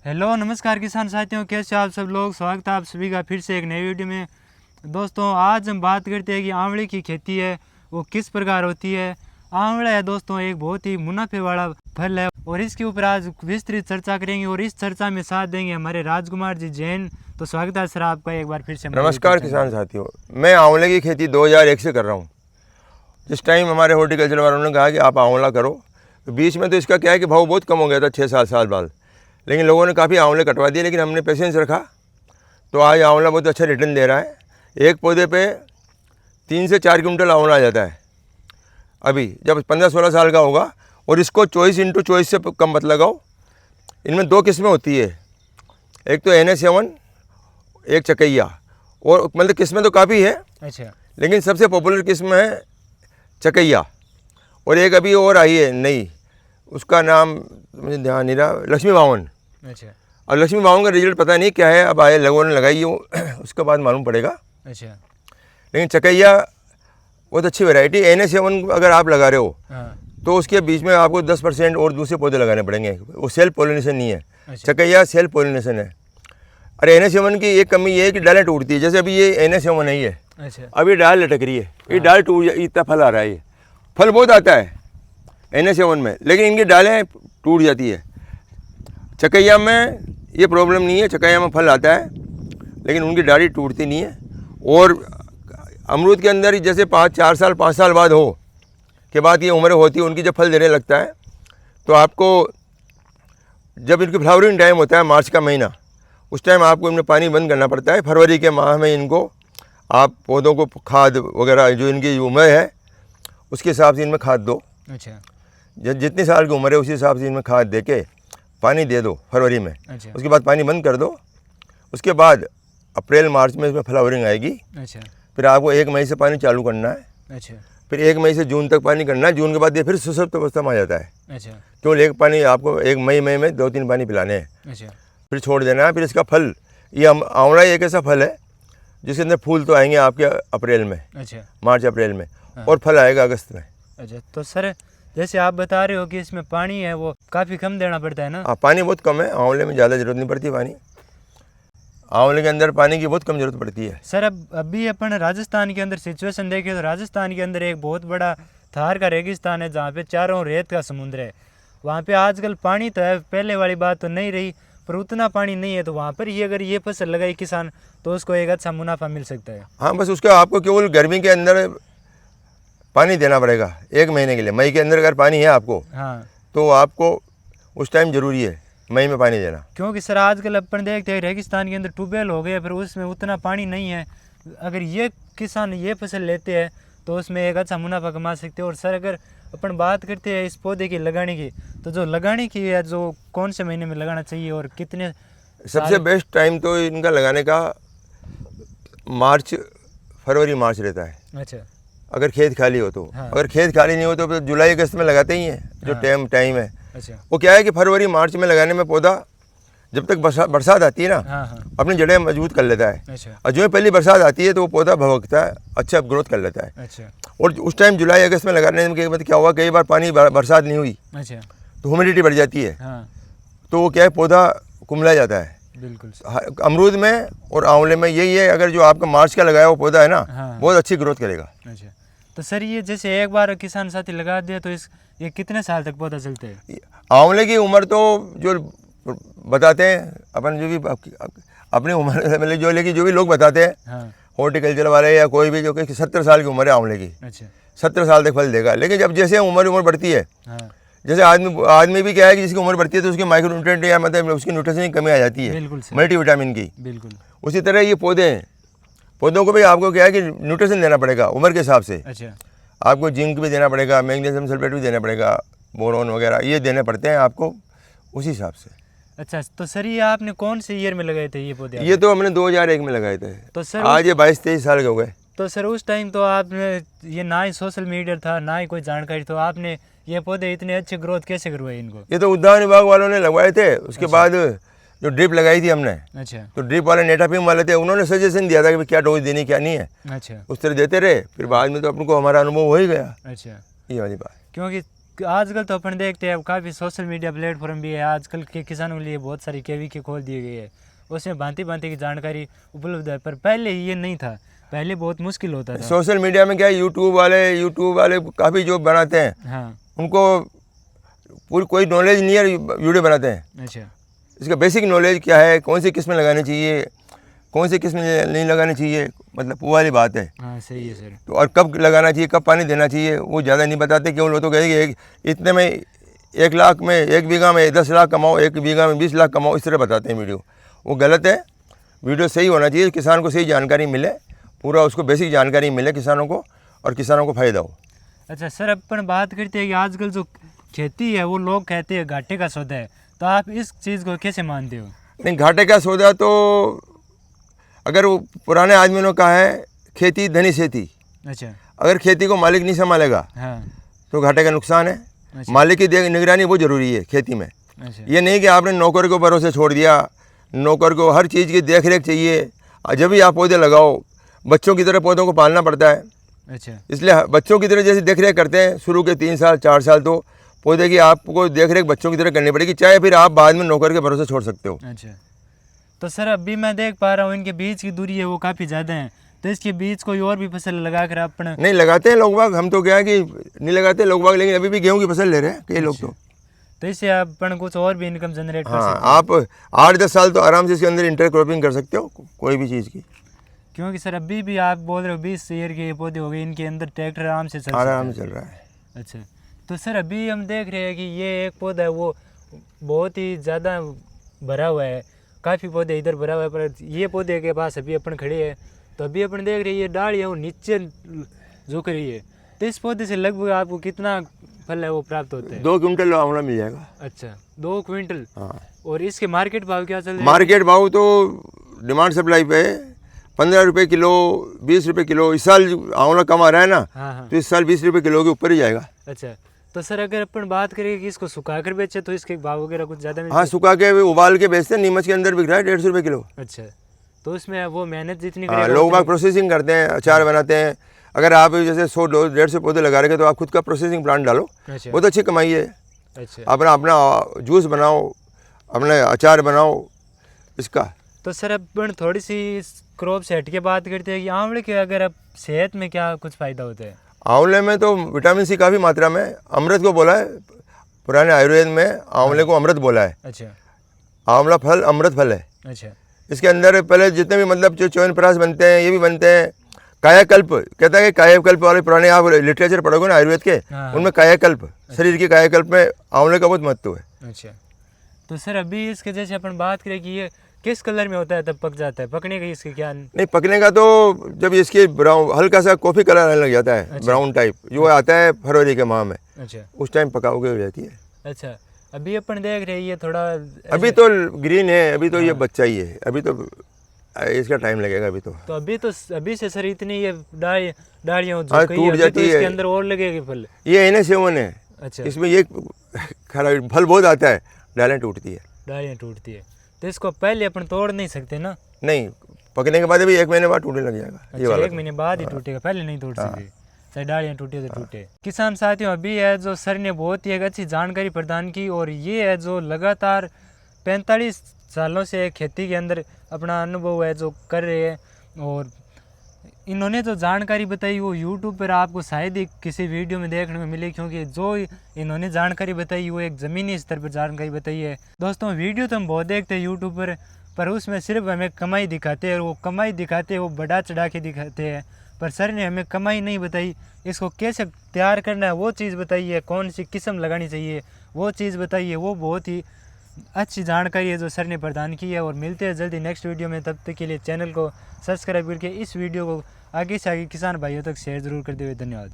Hello नमस्कार किसान साथियों, कैसे आप सब लोग। स्वागत है आप सभी का फिर से एक नई वीडियो में। दोस्तों आज हम बात करते हैं कि आंवले की खेती है वो किस प्रकार होती है। आंवला है दोस्तों एक बहुत ही मुनाफे वाला फल है और इसके ऊपर आज विस्तृत चर्चा करेंगे और इस चर्चा में साथ देंगे हमारे राजकुमार जी जैन। तो स्वागत है सर आपका एक बार फिर से। नमस्कार किसान साथियों, मैं आंवले की खेती 2001 से कर रहा हूँ। जिस टाइम हमारे हॉर्टिकल्चर वालों ने कहा कि आप आंवला करो, तो बीच में तो इसका क्या है कि भाव बहुत कम हो गया था 6-7 साल बाद, लेकिन लोगों ने काफ़ी आंवले कटवा दिए। लेकिन हमने पेशेंस रखा तो आज आंवला बहुत अच्छा रिटर्न दे रहा है। एक पौधे पे 3 से 4 क्विंटल आंवला आ जाता है अभी, जब 15-16 साल का होगा। और इसको 24x24 से कम मत लगाओ। इनमें 2 किस्में होती है, एक तो NS7, एक चकैया। और मतलब किस्में तो काफ़ी है, अच्छा, लेकिन सबसे पॉपुलर किस्म है चकैया। और एक अभी और आई है नई, उसका नाम मुझे ध्यान नहीं रहा, लक्ष्मी बावन। अच्छा, और लक्ष्मी बावन का रिजल्ट पता नहीं क्या है, अब आए लोगों ने लगाई हो उसके बाद मालूम पड़ेगा। अच्छा, लेकिन चकैया बहुत अच्छी वैरायटी। NS7 अगर आप लगा रहे हो तो उसके बीच में आपको 10% और दूसरे पौधे लगाने पड़ेंगे, वो सेल्फ पोलिनेशन नहीं है। अच्छा, चकैया सेल्फ पोलिनेशन है। और NS7 की एक कमी ये है कि डालें टूटती है। जैसे अभी ये NS7 नहीं है, अच्छा, अभी डाल लटक रही है, ये डाल टूट, इतना फल आ रहा है। ये फल बहुत आता है NS7 में, लेकिन इनकी डालें टूट जाती है। चकैया में ये प्रॉब्लम नहीं है, चकैया में फल आता है लेकिन उनकी डाली टूटती नहीं है। और अमरूद के अंदर जैसे 5 साल बाद हो के बाद ये उम्र होती है उनकी, जब फल देने लगता है तो आपको, जब इनकी फ्लावरिंग टाइम होता है मार्च का महीना, उस टाइम आपको इनमें पानी बंद करना पड़ता है। फरवरी के माह में इनको आप पौधों को खाद वगैरह जो इनकी उम्र है उसके हिसाब से इनमें खाद दो। अच्छा, जितनी साल की उम्र है उसी हिसाब से इनमें खाद दे के पानी दे दो फरवरी में। अच्छा, उसके बाद पानी बंद कर दो। उसके बाद अप्रैल मार्च में इसमें फ्लावरिंग आएगी। अच्छा, फिर आपको 1 मई से पानी चालू करना है। अच्छा, फिर 1 मई से जून तक पानी करना है। जून के बाद ये फिर सुसप्त अवस्था में आ जाता है। अच्छा, केवल एक पानी आपको 1 मई में 2-3 पानी पिलाने हैं, अच्छा, फिर छोड़ देना है। फिर इसका फल, ये आंवला एक ऐसा फल है जिसके अंदर फूल तो आएंगे आपके अप्रैल में, अच्छा, मार्च अप्रैल में, और फल आएगा अगस्त में। अच्छा। तो सर जैसे आप बता रहे हो कि इसमें पानी है वो काफ़ी कम देना पड़ता है ना। हाँ, पानी बहुत कम है। आंवले में ज़्यादा ज़रूरत नहीं पड़ती पानी, आंवले के अंदर पानी की बहुत कम ज़रूरत पड़ती है। सर अब अभी अपन राजस्थान के अंदर सिचुएशन देखें तो राजस्थान के अंदर एक बहुत बड़ा थार का रेगिस्तान है जहाँ पे चारों रेत का समुद्र है। वहाँ पे आजकल पानी तो है, पहले वाली बात तो नहीं रही, पर उतना पानी नहीं है। तो वहाँ पर ही अगर ये फसल लगाई किसान तो उसको एक अच्छा मुनाफा मिल सकता है। हाँ, बस उसका आपको केवल गर्मी के अंदर पानी देना पड़ेगा 1 महीने के लिए। मई के अंदर अगर पानी है आपको, हाँ, तो आपको उस टाइम ज़रूरी है मई में पानी देना। क्योंकि सर आजकल अपन देखते हैं रेगिस्तान के अंदर ट्यूबवेल हो गए, पर उसमें उतना पानी नहीं है। अगर ये किसान ये फसल लेते हैं तो उसमें एक अच्छा मुनाफा कमा सकते हैं। और सर अगर अपन बात करते हैं इस पौधे की लगाने की, तो जो लगाने की है जो कौन से महीने में लगाना चाहिए और कितने? सबसे बेस्ट टाइम तो इनका लगाने का फरवरी मार्च रहता है, अच्छा, अगर खेत खाली हो तो। हाँ। अगर खेत खाली नहीं हो तो फिर जुलाई अगस्त में लगाते ही हैं, जो हाँ। टाइम है। अच्छा, वो क्या है कि फरवरी मार्च में लगाने में पौधा जब तक बरसात आती है ना, हाँ, हाँ, अपनी जड़ें मजबूत कर लेता है। अच्छा, और जो पहली बरसात आती है तो वो पौधा भभकता है, अच्छा ग्रोथ कर लेता है। अच्छा, और उस टाइम जुलाई अगस्त में लगाने में क्या हुआ, कई बार पानी बरसात नहीं हुई अच्छा, तो ह्यूमिडिटी बढ़ जाती है, हाँ, तो वो क्या है पौधा कुमला जाता है। बिल्कुल सर। अमरूद में और आंवले में यही है, अगर जो आपका मार्च का लगाया हुआ पौधा है ना, हाँ। बहुत अच्छी ग्रोथ करेगा। अच्छा, तो सर ये जैसे एक बार किसान साथी लगा दिया तो ये कितने साल तक पौधा चलते हैं? आंवले की उम्र तो जो बताते हैं अपन, जो भी अपनी उम्र मतलब जो भी लोग बताते हैं, हाँ, हॉर्टिकल्चर वाले या कोई भी, जो कि 70 साल की उम्र है आंवले की, अच्छा, 70 साल तक फल देगा। लेकिन जब जैसे उम्र बढ़ती है, हाँ, जैसे आदमी भी क्या है कि जिसकी उम्र बढ़ती है तो उसके माइक्रोन्यूट्रिएंट या मतलब उसकी न्यूट्रिशन की कमी आ जाती है, बिल्कुल सर, मल्टीविटामिन की। बिल्कुल, उसी तरह ये पौधे हैं, पौधों को भी आपको क्या है कि न्यूट्रिशन देना पड़ेगा उम्र के हिसाब से। अच्छा, आपको जिंक भी देना पड़ेगा, मैग्नीशियम सल्फेट भी देना पड़ेगा, बोरोन वगैरह ये देने पड़ते हैं आपको उसी हिसाब से। अच्छा। तो सर ये आपने कौन से ईयर में लगाए थे ये पौधे? ये तो हमने 2001 में लगाए थे, तो सर आज ये 22-23 साल के हो गए। तो सर उस टाइम तो आपने ये ना ही सोशल मीडिया था ना ही कोई जानकारी, तो आपने ये पौधे इतने अच्छे ग्रोथ कैसे करवाए इनको? ये तो उद्यान विभाग वालों ने लगवाए थे। उसके बाद जो ड्रिप लगाई थी हमने, अच्छा, तो ड्रिप वाले नेटाफिम वाले थे, उन्होंने सजेशन दिया था कि क्या डोज देनी क्या नहीं है, अच्छा, उस तरह देते रहे। फिर बाद में तो अपन को हमारा अनुभव हो ही गया, अच्छा। ये वाली बात। क्योंकि आजकल तो अपन देखते हैं काफ़ी सोशल मीडिया प्लेटफॉर्म भी है आजकल के किसानों के लिए, बहुत सारी KVK खोल दिए गए है, उसमें भांति भांति की जानकारी उपलब्ध है। पर पहले ये नहीं था, पहले बहुत मुश्किल होता था। सोशल मीडिया में क्या है, यूट्यूब वाले काफ़ी जो बनाते हैं, हाँ उनको पूरी कोई नॉलेज नहीं है, वीडियो बनाते हैं। अच्छा। इसका बेसिक नॉलेज क्या है, कौन सी किस्में लगानी चाहिए, कौन सी किस्में नहीं लगानी चाहिए, मतलब वो वाली बात है। हाँ सही है सर। तो और कब लगाना चाहिए, कब पानी देना चाहिए, वो ज़्यादा नहीं बताते। क्यों? लोग तो कहेंगे इतने में 1 लाख में 1 बीघा में 10 लाख कमाओ, 1 बीघा में 20 लाख कमाओ, इस तरह बताते हैं वीडियो। वो गलत है। वीडियो सही होना चाहिए, किसान को सही जानकारी मिले, पूरा उसको बेसिक जानकारी मिले किसानों को, और किसानों को फ़ायदा हो। अच्छा सर, अपन बात करते हैं कि आजकल जो खेती है वो लोग कहते हैं घाटे का सौदा है, तो आप इस चीज़ को कैसे मानते हो? नहीं, घाटे का सौदा तो अगर वो पुराने आदमियों ने कहा है, खेती धनी सेती। अच्छा। अगर खेती को मालिक नहीं संभालेगा हाँ। तो घाटे का नुकसान है। अच्छा। मालिक की निगरानी बहुत ज़रूरी है खेती में। अच्छा। ये नहीं कि आपने नौकर को भरोसे छोड़ दिया, नौकर को हर चीज़ की देख रेख चाहिए, जब भी आप पौधे लगाओ, बच्चों की तरह पौधों को पालना पड़ता है। अच्छा। इसलिए बच्चों की तरह जैसे देख रेख करते हैं शुरू के 3 साल 4 साल, तो पौधे की आपको देख रेख बच्चों की तरह करनी पड़ेगी, चाहे फिर आप बाद में नौकर के भरोसे छोड़ सकते हो। अच्छा। तो सर अभी मैं देख पा रहा हूँ इनके बीज की दूरी है वो काफ़ी ज़्यादा है, तो इसके बीज कोई और भी फसल लगा कर अपना? नहीं लगाते हैं लोग बाग, हम तो क्या है कि नहीं लगाते लोग बाग, लेकिन अभी भी गेहूं की फसल ले रहे हैं कई लोग। तो इससे अपन कुछ और भी इनकम जनरेट कर हाँ, सकते हैं। आप 8-10 साल तो आराम से इसके अंदर इंटरक्रॉपिंग कर सकते हो कोई भी चीज़ की। क्योंकि सर अभी भी आप बोल रहे हो 20 ईयर के ये पौधे हो गए, इनके अंदर ट्रैक्टर आराम से चल सकता आराम है। से चल रहा है। अच्छा। तो सर अभी हम देख रहे हैं कि ये एक पौधा है वो बहुत ही ज़्यादा भरा हुआ है, काफ़ी पौधे इधर भरा हुआ है, पर ये पौधे के पास अभी अपन खड़े हैं तो अभी अपन देख रहे हैं ये डाली है वो नीचे झुक रही है, तो इस पौधे से लगभग आपको कितना फल है वो प्राप्त होता है? 2 क्विंटल आंवला मिल जाएगा। अच्छा, 2 क्विंटल। हाँ। और इसके मार्केट भाव क्या चल रहे हैं? मार्केट भाव तो डिमांड सप्लाई पे 15 रुपये किलो, 20 रुपये किलो। इस साल आंवला कम आ रहा है ना, हाँ हाँ। तो इस साल 20 रुपये किलो के ऊपर ही जाएगा। अच्छा। तो सर अगर अपन बात करें कि इसको सुखा कर बेचे तो इसके भाव वगैरह कुछ ज़्यादा मिलते हाँ, हैं? सुखा के उबाल के बेचते हैं, नीमच के अंदर बिक रहा है 150 रुपये किलो। अच्छा। तो उसमें वो मेहनत जितनी हाँ, करेगा लोग उतनी- बाग प्रोसेसिंग करते हैं, अचार बनाते हैं। अगर आप जैसे 100-150 पौधे लगा रहे तो आप खुद का प्रोसेसिंग प्लांट डालो, अच्छा। बहुत अच्छी कमाई है। अच्छा। अपना जूस बनाओ, अपना अचार बनाओ इसका। तो सर अपन थोड़ी सी क्रॉप से हट के बात करते हैं कि आंवले के अगर अब सेहत में क्या कुछ फ़ायदा होता है? आंवले में तो विटामिन सी काफ़ी मात्रा में, अमृत को बोला है पुराने आयुर्वेद में, आंवले को अमृत बोला है। अच्छा। आंवला फल अमृत फल है। अच्छा। इसके अंदर पहले जितने भी मतलब जो च्यवनप्राश बनते हैं ये भी बनते हैं। कायाकल्प कहता है कि कायाकल्प वाले पुराने आप लिटरेचर पढ़ोगे ना आयुर्वेद के, हाँ। उनमें कायाकल्प, शरीर के कायाकल्प में आंवले का बहुत महत्व है। अच्छा। तो सर अभी इसके जैसे अपन बात करें कि ये किस कलर में होता है तब पक जाता है, पकने का इसके क्या? नहीं, पकने का तो जब इसके ब्राउन हल्का सा कॉफ़ी कलर आने लग जाता है। अच्छा। ब्राउन टाइप जो आता है फरवरी के माह में, अच्छा। उस टाइम पकाओगे हो जाती है। अच्छा। अभी अपन देख रहे हैं ये थोड़ा अभी तो ग्रीन है, अभी तो ये बच्चा ही है, अभी तो इसका टाइम लगेगा अभी तो। अभी से सर इतनी ये डालियाँ हाँ, टूट जाती इसके है। अंदर और लगेगी फल? ये NS7 है। अच्छा। इसमें ये खरा फल बहुत आता है, डालें टूटती है। डालियाँ टूटती है, तो इसको पहले अपन तोड़ नहीं सकते ना? नहीं, पकने के बाद अभी 1 महीने बाद टूटने लग जाएगा ये अच्छा, वाला। 1 महीने बाद ही टूटेगा, पहले नहीं टूट सकते? चाहे डालियाँ टूटे तो टूटे। किसान साथियों, अभी है जो सर ने बहुत ही एक अच्छी जानकारी प्रदान की, और ये है जो लगातार 45 सालों से खेती के अंदर अपना अनुभव है जो कर रहे हैं, और इन्होंने जो जानकारी बताई वो यूट्यूब पर आपको शायद ही किसी वीडियो में देखने को मिले, क्योंकि जो इन्होंने जानकारी बताई वो एक ज़मीनी स्तर पर जानकारी बताई है। दोस्तों, वीडियो तो हम बहुत देखते हैं यूट्यूब पर उसमें सिर्फ हमें कमाई दिखाते हैं, और वो कमाई दिखाते हैं वो बढ़ा चढ़ा के दिखाते हैं, पर सर ने हमें कमाई नहीं बताई, इसको कैसे तैयार करना है वो चीज़ बताई है, कौन सी किस्म लगानी चाहिए वो चीज़ बताई है। वो बहुत ही अच्छी जानकारी है जो सर ने प्रदान की है। और मिलते हैं जल्दी नेक्स्ट वीडियो में, तब तक के लिए चैनल को सब्सक्राइब करके इस वीडियो को आगे से आगे किसान भाइयों तक शेयर ज़रूर करते हुए धन्यवाद।